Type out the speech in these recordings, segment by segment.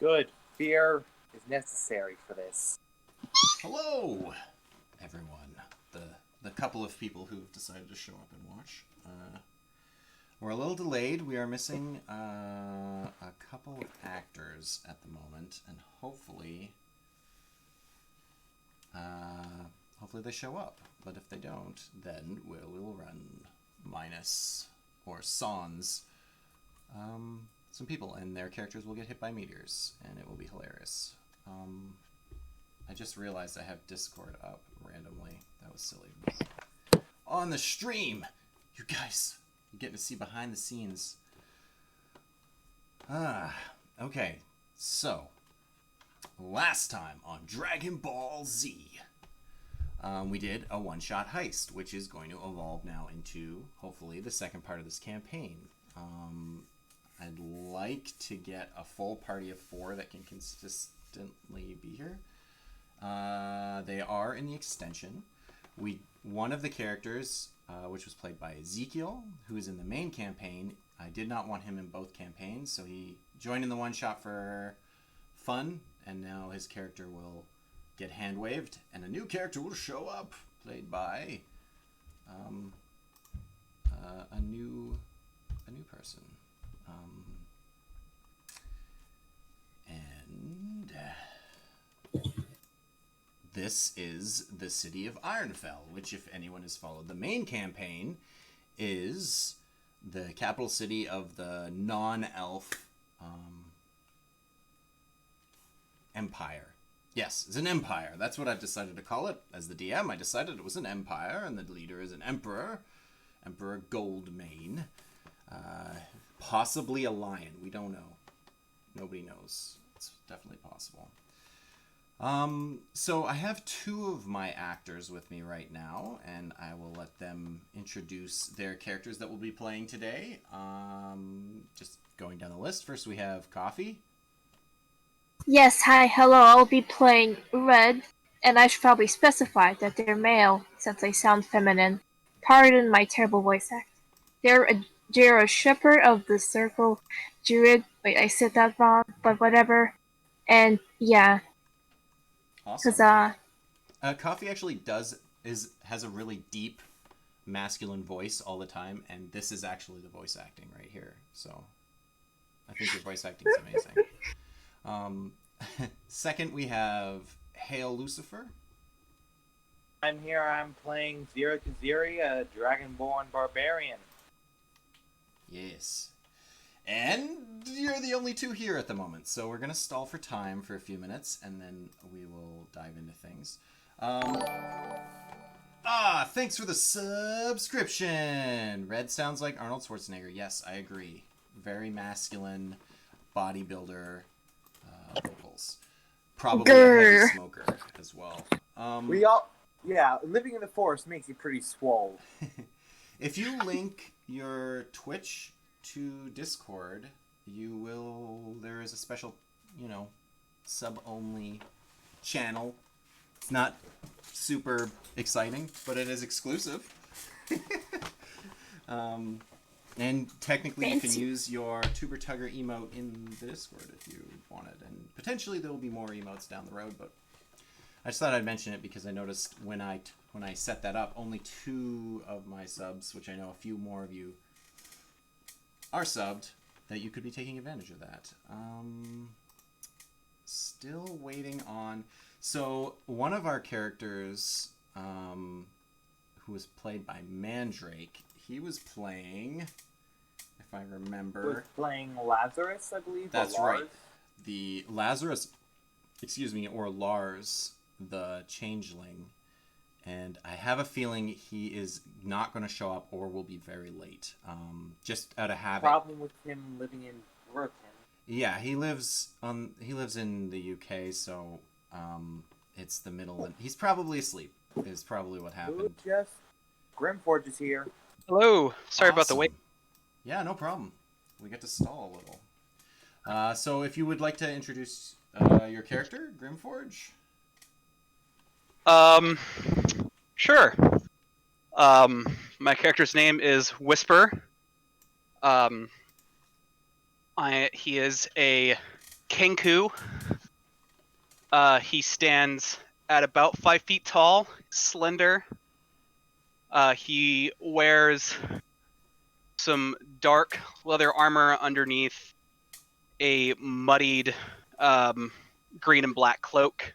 Good. Fear is necessary for this. Hello, everyone. The couple of people who've decided to show up and watch. We're a little delayed. We are missing a couple of actors at the moment, and hopefully they show up. But if they don't, then we'll run minus or sans some people, and their characters will get hit by meteors, and it will be hilarious. I just realized I have Discord up randomly. That was silly. On the stream! You guys, you're getting to see behind the scenes. Okay. So, last time on Dragon Ball Z, we did a one-shot heist, which is going to evolve now into, hopefully, the second part of this campaign. I'd like to get a full party of 4 that can consistently be here. They are in the extension. One of the characters, which was played by Ezekiel, who is in the main campaign, I did not want him in both campaigns, so he joined in the one shot for fun, and now his character will get hand waved, and a new character will show up, played by a new person. This is the city of Ironfell, which, if anyone has followed the main campaign, is the capital city of the non-elf empire. Yes, it's an empire. That's what I've decided to call it. As the DM, I decided it was an empire, and the leader is an emperor. Emperor Goldmane. Possibly a lion. We don't know. Nobody knows. It's definitely possible. So I have 2 of my actors with me right now, and I will let them introduce their characters that we'll be playing today. Just going down the list. First we have Coffee. Yes, hi, hello, I'll be playing Red, and I should probably specify that they're male, since I sound feminine. Pardon my terrible voice act. They're a shepherd of the circle druid. Wait, I said that wrong, but whatever. And yeah. Awesome. Cause Coffee actually has a really deep masculine voice all the time, and this is actually the voice acting right here. So I think your voice acting is amazing. Second, we have Hail Lucifer. I'm here. I'm playing Zira Kaziri, a Dragonborn barbarian. Yes. And you're the only 2 here at the moment, so we're going to stall for time for a few minutes, and then we will dive into things. Thanks for the subscription! Red sounds like Arnold Schwarzenegger. Yes, I agree. Very masculine bodybuilder vocals. Probably a heavy smoker as well. Living in the forest makes you pretty swole. If you link your Twitch to Discord, there is a special, sub-only channel. It's not super exciting, but it is exclusive. And technically you can use your Tuber Tugger emote in the Discord if you wanted, and potentially there will be more emotes down the road, but I just thought I'd mention it because I noticed when I set that up, only 2 of my subs, which I know a few more of you are subbed, that you could be taking advantage of that. Still waiting on... So, one of our characters, who was played by Mandrake, he was playing, if I remember... He was playing Lazarus, I believe, That's right. The Lazarus, or Lars, the Changeling. And I have a feeling he is not going to show up or will be very late. Just out of habit. Problem with him living in Brooklyn. Yeah, he lives in the UK, so it's the middle, and he's probably asleep. Is probably what happened. Yes, Grimforge is here. Hello. Sorry about the wait. Yeah, no problem. We get to stall a little. So if you would like to introduce your character, Grimforge. Sure. My character's name is Whisper. He is a Kenku. He stands at about 5 feet tall, slender. He wears some dark leather armor underneath a muddied green and black cloak,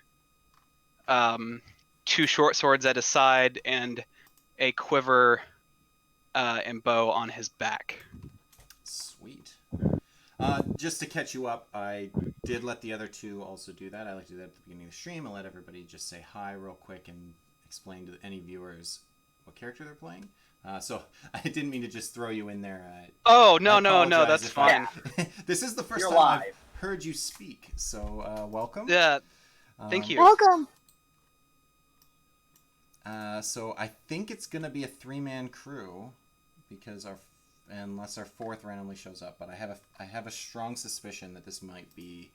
2 short swords at his side, and a quiver and bow on his back. Sweet. Just to catch you up, I did let the other two also do that. I like to do that at the beginning of the stream. I'll let everybody just say hi real quick and explain to any viewers what character they're playing. So I didn't mean to just throw you in there. No, I apologize that's if fine. This is the first You're time live. I've heard you speak, so welcome. Yeah, thank you. Welcome. So I think it's gonna be a 3-man crew because unless our 4th randomly shows up, but I have a strong suspicion that this might be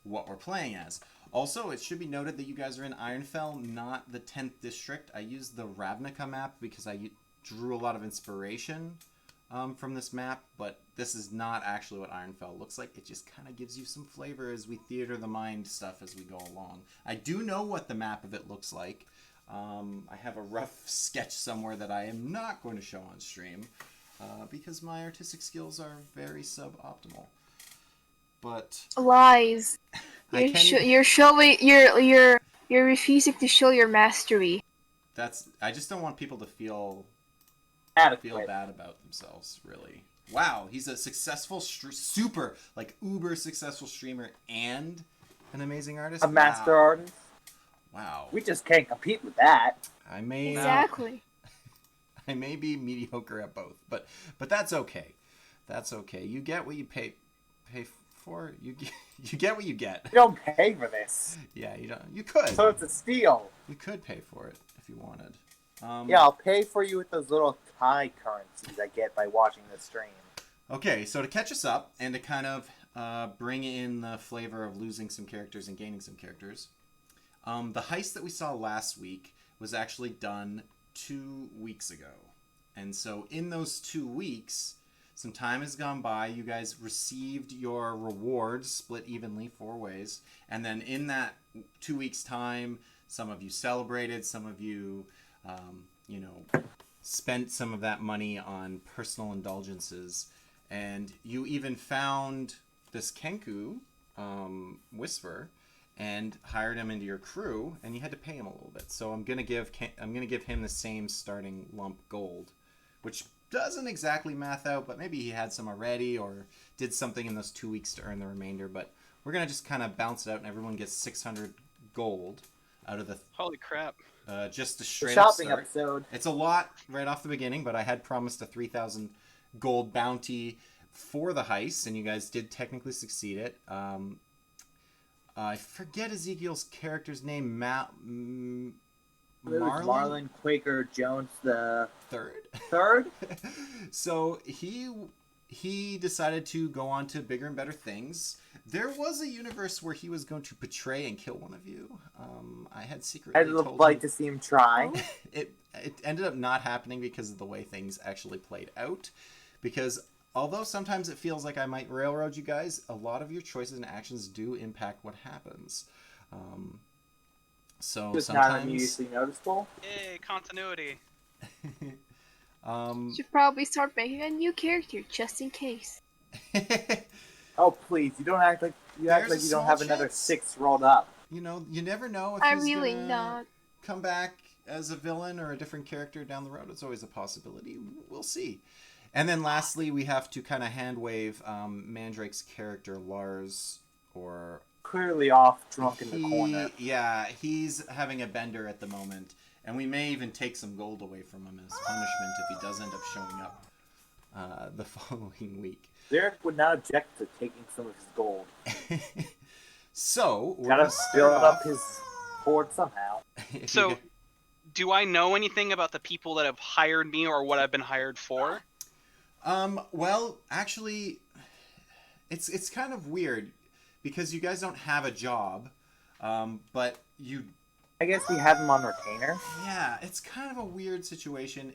what we're playing as. Also, it should be noted that you guys are in Ironfell, not the 10th district. I used the Ravnica map because I drew a lot of inspiration from this map, but this is not actually what Ironfell looks like. It just kind of gives you some flavor as we theater the mind stuff as we go along. I do know what the map of it looks like. I have a rough sketch somewhere that I am not going to show on stream because my artistic skills are very suboptimal. But Lies. I can't You're showing. You're refusing to show your mastery. I just don't want people to feel Adequate. bad about themselves, really. Wow, he's a successful, super, like, uber successful streamer and an amazing artist. A master Wow. artist. Wow. We just can't compete with that. I may Exactly. I may be mediocre at both, but that's okay. That's okay. You get what you pay for. You get what you get. You don't pay for this. Yeah, you don't. You could. So it's a steal. You could pay for it if you wanted. Yeah, I'll pay for you with those little Thai currencies I get by watching the stream. Okay, so to catch us up and to kind of bring in the flavor of losing some characters and gaining some characters, the heist that we saw last week was actually done 2 weeks ago. And so in those 2 weeks, some time has gone by. You guys received your rewards split evenly 4 ways. And then in that 2 weeks' time, some of you celebrated, some of you, spent some of that money on personal indulgences. And you even found this Kenku, Whisper, and hired him into your crew, and you had to pay him a little bit. So I'm gonna give him the same starting lump gold, which doesn't exactly math out, but maybe he had some already or did something in those 2 weeks to earn the remainder. But we're gonna just kind of bounce it out, and everyone gets 600 gold out of the. Holy crap! Just a The straight up shopping start. episode. It's a lot right off the beginning, but I had promised a 3,000 gold bounty for the heist, and you guys did technically succeed it. I forget Ezekiel's character's name. Marlon Quaker Jones the Third. third. So he decided to go on to bigger and better things. There was a universe where he was going to betray and kill one of you. I had secretly I'd told like him. to see him try. It ended up not happening because of the way things actually played out. Because although sometimes it feels like I might railroad you guys, a lot of your choices and actions do impact what happens. So Just sometimes not immediately noticeable. Yay, continuity. Should probably start making a new character just in case. Oh please, you don't act like There's a you small don't have another chance. 6 rolled up. You never know if I'm he's really gonna not. come back as a villain or a different character down the road. It's always a possibility. We'll see. And then lastly, we have to kind of hand wave Mandrake's character, Lars, or Clearly off, drunk in the corner. Yeah, he's having a bender at the moment, and we may even take some gold away from him as punishment if he does end up showing up the following week. Derek would not object to taking some of his gold. So we're Gotta gonna start build off- up his hoard somehow. if you So, get- do I know anything about the people that have hired me or what I've been hired for? Well, actually, it's kind of weird because you guys don't have a job, but you. I guess we have him on retainer. Yeah, it's kind of a weird situation.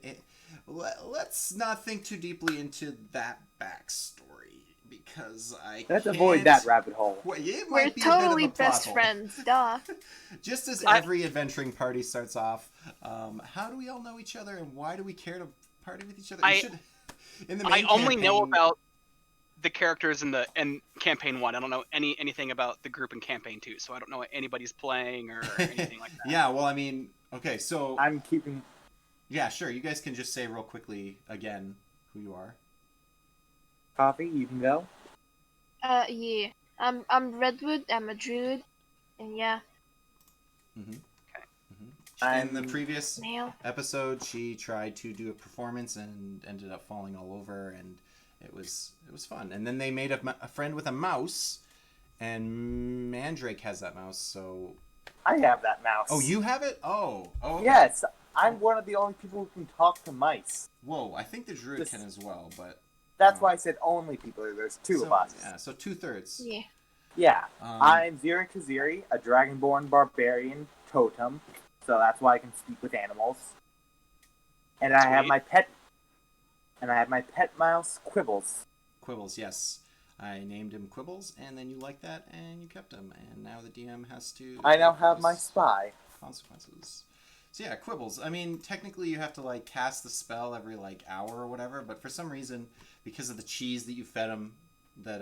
Let's not think too deeply into that backstory because I Let's can't... avoid that rabbit hole. Well, it We're might be a bit of totally a plot best hole. friends, duh. Just as every adventuring party starts off, how do we all know each other, and why do we care to party with each other? You should, in the main I only know campaign- about the characters in campaign 1. I don't know anything about the group in campaign 2, so I don't know what anybody's playing or anything like that. Yeah, well, I mean, okay, so I'm keeping. yeah, sure. You guys can just say real quickly again who you are. Coffee, you can go. Yeah. I'm Redwood, I'm a druid, and yeah, In the previous male. episode, she tried to do a performance and ended up falling all over, and it was fun. And then they made a friend with a mouse, and Mandrake has that mouse. So I have that mouse. oh, you have it? Oh, okay. Yes, I'm one of the only people who can talk to mice. Whoa, I think the druid can as well, but That's why I said only people. There's two of us. Yeah, so 2/3. Yeah. Yeah, I'm Zira Kaziri, a dragonborn barbarian totem, so that's why I can speak with animals. And I have my pet. And I have my pet mouse, Quibbles. Quibbles, yes. I named him Quibbles, and then you liked that, and you kept him, and now the DM has to... I now have my spy. Consequences. So yeah, Quibbles. I mean, technically you have to, like, cast the spell every, like, hour or whatever, but for some reason, because of the cheese that you fed him, that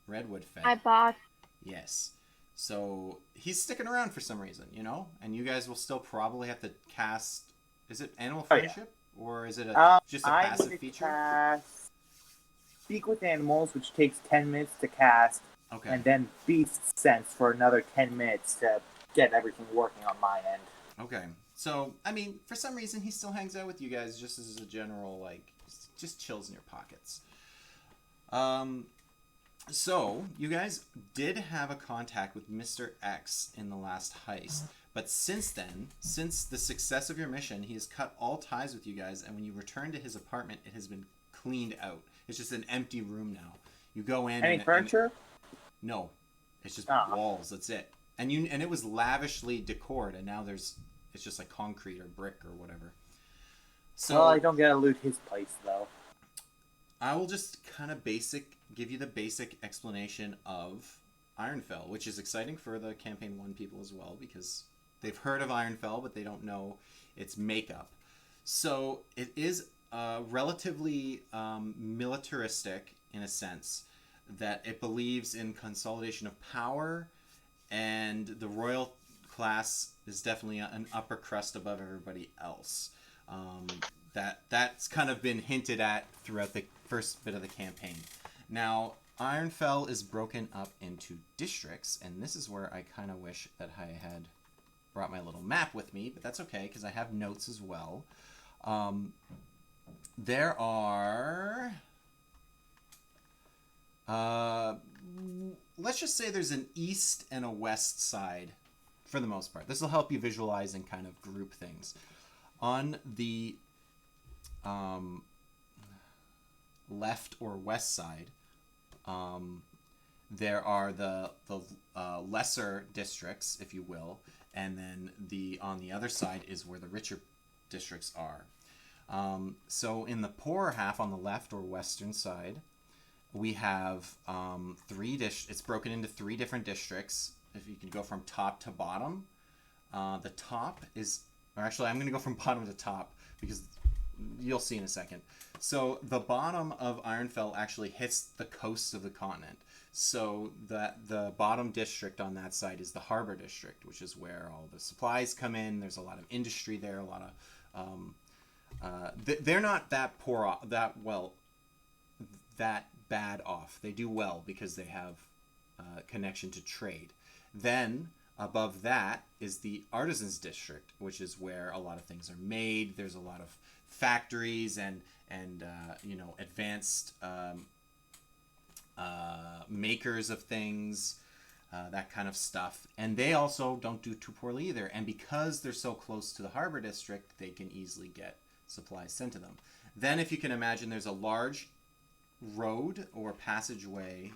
Redwood fed... I bought. Yes. So he's sticking around for some reason, you know? And you guys will still probably have to cast... Is it Animal Friendship? Or is it just a passive feature? Cast Speak with Animals, which takes 10 minutes to cast, Okay. and then Beast Sense for another 10 minutes to get everything working on my end. Okay. So, I mean, for some reason, he still hangs out with you guys just as a general, like, just chills in your pockets. So, you guys did have a contact with Mr. X in the last heist. But since then, since the success of your mission, he has cut all ties with you guys, and when you return to his apartment, it has been cleaned out. It's just an empty room now. You go in... Any furniture? No. It's just walls, that's it. And it was lavishly decored, and now it's just like concrete or brick or whatever. So Well, I don't get to loot his place, though. I will just kind of give you the basic explanation of Ironfell, which is exciting for the Campaign 1 people as well, because they've heard of Ironfell, but they don't know its makeup. So it is relatively militaristic in a sense, that it believes in consolidation of power, and the royal class is definitely an upper crust above everybody else. That's kind of been hinted at throughout the first bit of the campaign. Now, Ironfell is broken up into districts, and this is where I kind of wish that I had brought my little map with me, but that's okay, because I have notes as well. There are... let's just say there's an east and a west side, for the most part. This will help you visualize and kind of group things. On the left or west side, there are the lesser districts, if you will, and then on the other side is where the richer districts are. So in the poorer half on the left or western side, we have it's broken into 3 different districts. If you can go from top to bottom, the top is, or actually I'm going to go from bottom to top because you'll see in a second. So the bottom of Ironfell actually hits the coast of the continent. So the bottom district on that side is the harbor district, which is where all the supplies come in. There's a lot of industry there, a lot of they're not that that bad off. They do well because they have connection to trade. Then above that is the artisans district, which is where a lot of things are made. There's a lot of factories and advanced makers of things, that kind of stuff. And they also don't do too poorly either. And because they're so close to the harbor district, they can easily get supplies sent to them. Then, if you can imagine, there's a large road or passageway,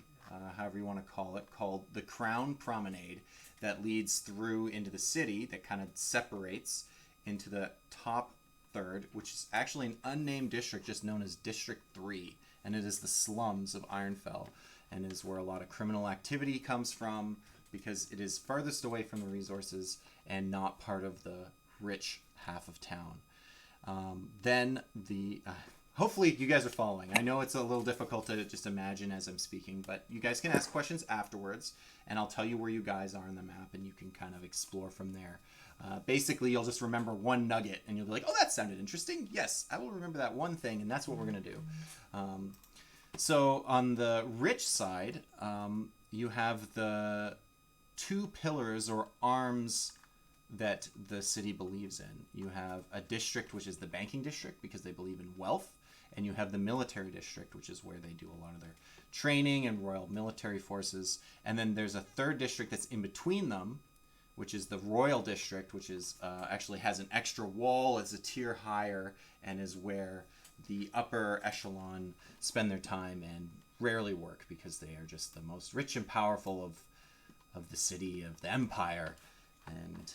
however you want to call it, called the Crown Promenade, that leads through into the city, that kind of separates into the top third, which is actually an unnamed district just known as District 3. and it is the slums of Ironfell, and is where a lot of criminal activity comes from because it is farthest away from the resources and not part of the rich half of town. Then the hopefully you guys are following. I know it's a little difficult to just imagine as I'm speaking, but you guys can ask questions afterwards, and I'll tell you where you guys are on the map, and you can kind of explore from there. Basically, you'll just remember one nugget, and you'll be like, oh, that sounded interesting. Yes, I will remember that one thing, and that's what we're going to do. So on the rich side, you have the two pillars or arms that the city believes in. You have a district, which is the banking district, because they believe in wealth, and you have the military district, which is where they do a lot of their training and royal military forces. And then there's a third district that's in between them, which is the royal district, which is actually has an extra wall, it's a tier higher, and is where the upper echelon spend their time and rarely work because they are just the most rich and powerful of the city, of the empire. And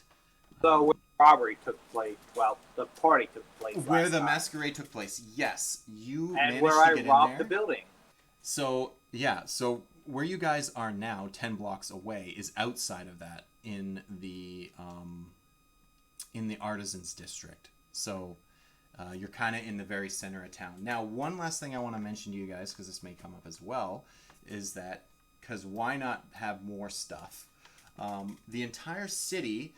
so where the robbery took place, well, the party took place where last the time. masquerade took place, yes, you And managed where to I get robbed in the there. building. So yeah, so where you guys are now, 10 blocks away, is outside of that in the artisans district. So you're kind of in the very center of town. Now, one last thing I want to mention to you guys, because this may come up as well, is that, because why not have more stuff? The entire city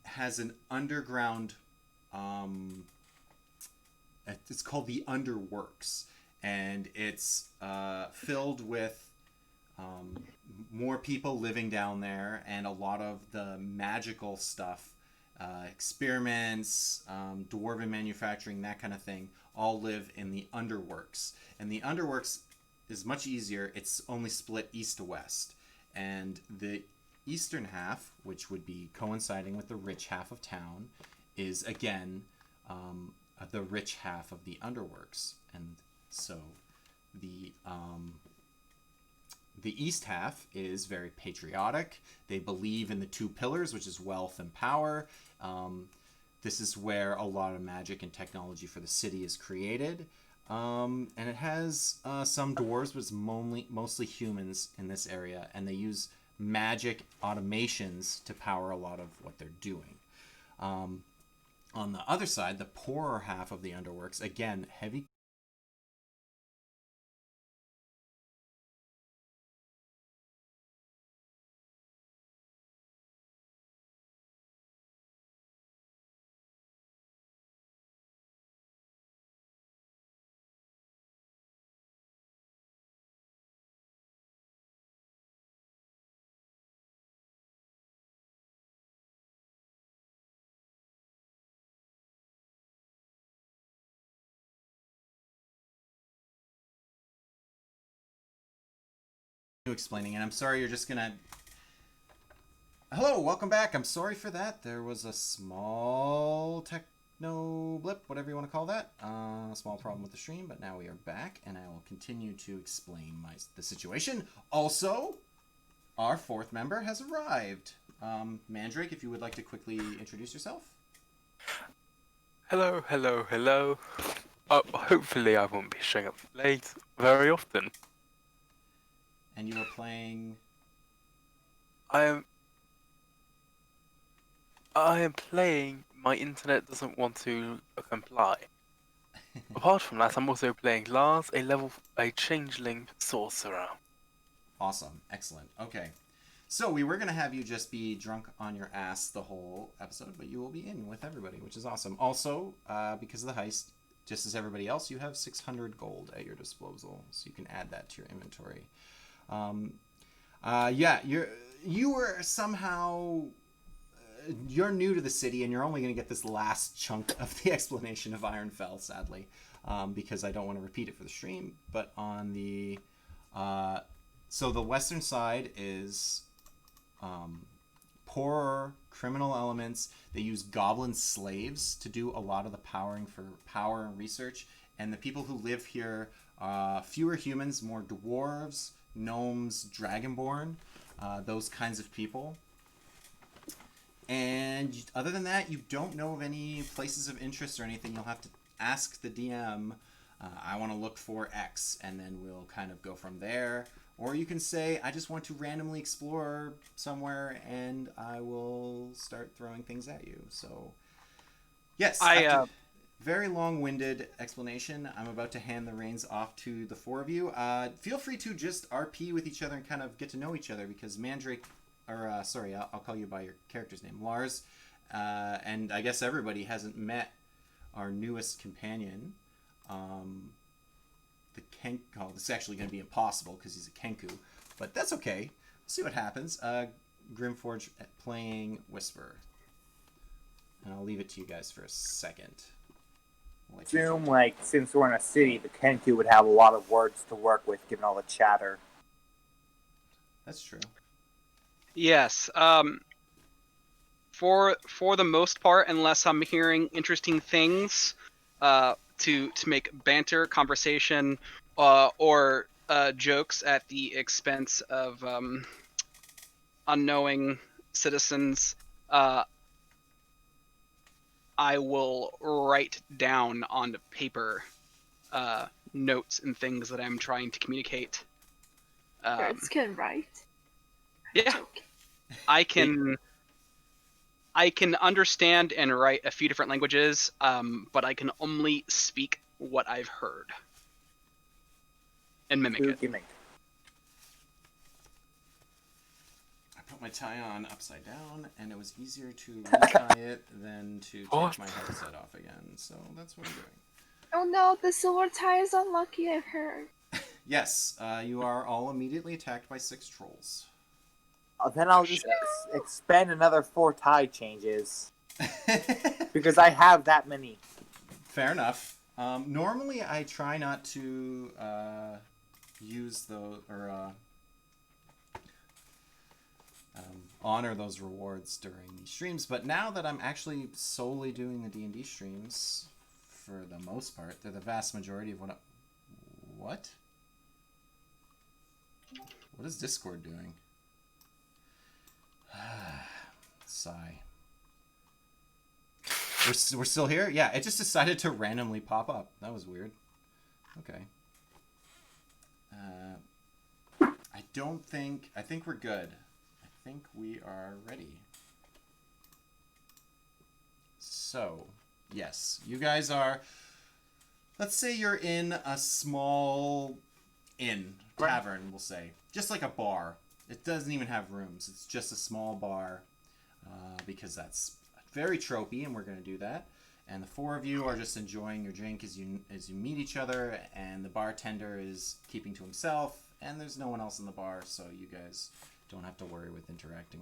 has an underground, it's called the Underworks, and it's filled with more people living down there, and a lot of the magical stuff, experiments, dwarven manufacturing, that kind of thing, all live in the Underworks. And the Underworks is much easier. It's only split east to west. And the eastern half, which would be coinciding with the rich half of town, is again the rich half of the Underworks. And so the east half is very patriotic. They believe in the two pillars, which is wealth and power. This is where a lot of magic and technology for the city is created. And it has some dwarves, but it's mostly humans in this area. And they use magic automations to power a lot of what they're doing. On the other side, the poorer half of the Underworks, again, heavy explaining, and I'm sorry you're just gonna... Hello, welcome back. I'm sorry for that. There was a small techno blip, whatever you want to call that. A small problem with the stream, but now we are back, and I will continue to explain the situation. Also, our fourth member has arrived. Mandrake, if you would like to quickly introduce yourself. Hello, hello, hello. Hopefully I won't be showing up late very often. And you are playing... I am playing. My internet doesn't want to comply. Apart from that, I'm also playing Lars, a changeling sorcerer. Awesome. Excellent. Okay. So we were going to have you just be drunk on your ass the whole episode, but you will be in with everybody, which is awesome. Also, because of the heist, just as everybody else, you have 600 gold at your disposal, so you can add that to your inventory. Yeah, you were somehow... you're new to the city, and you're only going to get this last chunk of the explanation of Ironfell, sadly, because I don't want to repeat it for the stream. But on the... so the western side is poorer criminal elements. They use goblin slaves to do a lot of the powering for power and research. And the people who live here, fewer humans, more dwarves, gnomes, dragonborn, those kinds of people. And other than that, you don't know of any places of interest or anything. You'll have to ask the DM I want to look for X, and then we'll kind of go from there. Or you can say, I just want to randomly explore somewhere, and I will start throwing things at you. So, yes, after very long-winded explanation, I'm about to hand the reins off to the four of you. Feel free to just RP with each other and kind of get to know each other, because Mandrake, or sorry, I'll call you by your character's name, Lars, and I guess everybody hasn't met our newest companion. The Kenku. This is actually going to be impossible because he's a Kenku, but that's okay. We'll see what happens. Grimforge playing Whisper, and I'll leave it to you guys for a second. Assume, like, since we're in a city, the Kenku would have a lot of words to work with, given all the chatter. That's true. Yes. For the most part, unless I'm hearing interesting things, to make banter, conversation, or jokes at the expense of unknowing citizens, I will write down on paper notes and things that I'm trying to communicate. Birds can write. Yeah, I can understand and write a few different languages, but I can only speak what I've heard and mimic it. I put my tie on upside down, and it was easier to retie it than to take my headset off again. So that's what I'm doing. Oh no, the silver tie is unlucky, I've heard. Yes, you are all immediately attacked by 6 trolls. Then I'll just expend another 4 tie changes. Because I have that many. Fair enough. Normally I try not to use those, or honor those rewards during these streams, but now that I'm actually solely doing the D&D streams, for the most part, they're the vast majority of what I... What? What is Discord doing? Sigh. We're still here? Yeah, it just decided to randomly pop up. That was weird. Okay. I think we're good. I think we are ready. So, yes, you guys are... Let's say you're in a small inn, tavern, we'll say. Just like a bar. It doesn't even have rooms. It's just a small bar, because that's very tropey, and we're going to do that. And the 4 of you are just enjoying your drink as you meet each other, and the bartender is keeping to himself, and there's no one else in the bar, so you guys don't have to worry with interacting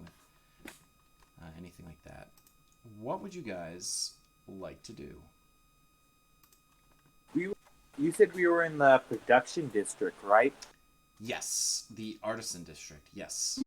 with anything like that. What would you guys like to do? You said we were in the production district, right? Yes, the artisan district, yes.